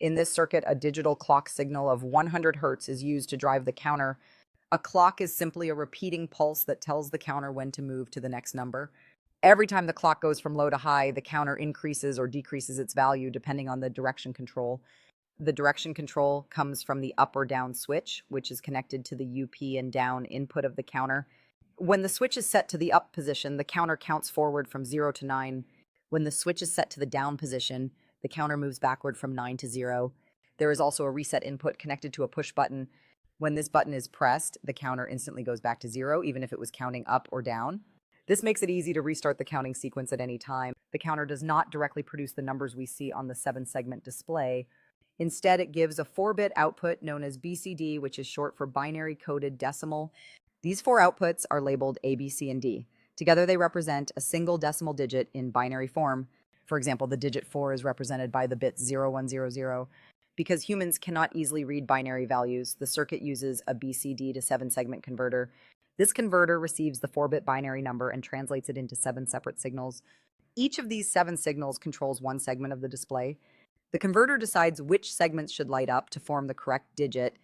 In this circuit, a digital clock signal of 100 hertz is used to drive the counter. A clock is simply a repeating pulse that tells the counter when to move to the next number. Every time the clock goes from low to high, the counter increases or decreases its value depending on the direction control. The direction control comes from the up or down switch, which is connected to the UP and down input of the counter. When the switch is set to the up position, the counter counts forward from 0 to 9. When the switch is set to the down position, the counter moves backward from 9 to 0. There is also a reset input connected to a push button. When this button is pressed, the counter instantly goes back to 0, even if it was counting up or down. This makes it easy to restart the counting sequence at any time. The counter does not directly produce the numbers we see on the 7-segment display. Instead, it gives a 4-bit output known as BCD, which is short for binary coded decimal. These 4 outputs are labeled A, B, C, and D. Together, they represent a single decimal digit in binary form. For example, the digit 4 is represented by the bit 0100. Because humans cannot easily read binary values, the circuit uses a BCD to 7-segment converter. This converter receives the 4-bit binary number and translates it into 7 separate signals. Each of these 7 signals controls one segment of the display. The converter decides which segments should light up to form the correct digit.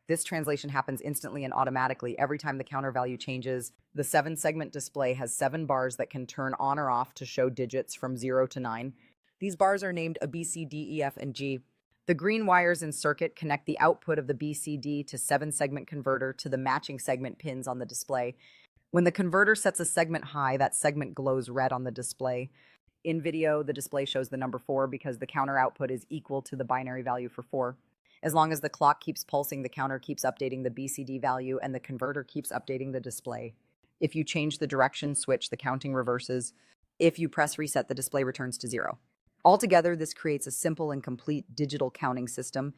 This translation happens instantly and automatically every time the counter value changes. The 7-segment display has 7 bars that can turn on or off to show digits from 0 to 9. These bars are named A, B, C, D, E, F, and G. The green wires in circuit connect the output of the BCD to 7-segment converter to the matching segment pins on the display. When the converter sets a segment high, that segment glows red on the display. In video, the display shows the number 4 because the counter output is equal to the binary value for 4. As long as the clock keeps pulsing, the counter keeps updating the BCD value and the converter keeps updating the display. If you change the direction switch, the counting reverses. If you press reset, the display returns to 0. Altogether, this creates a simple and complete digital counting system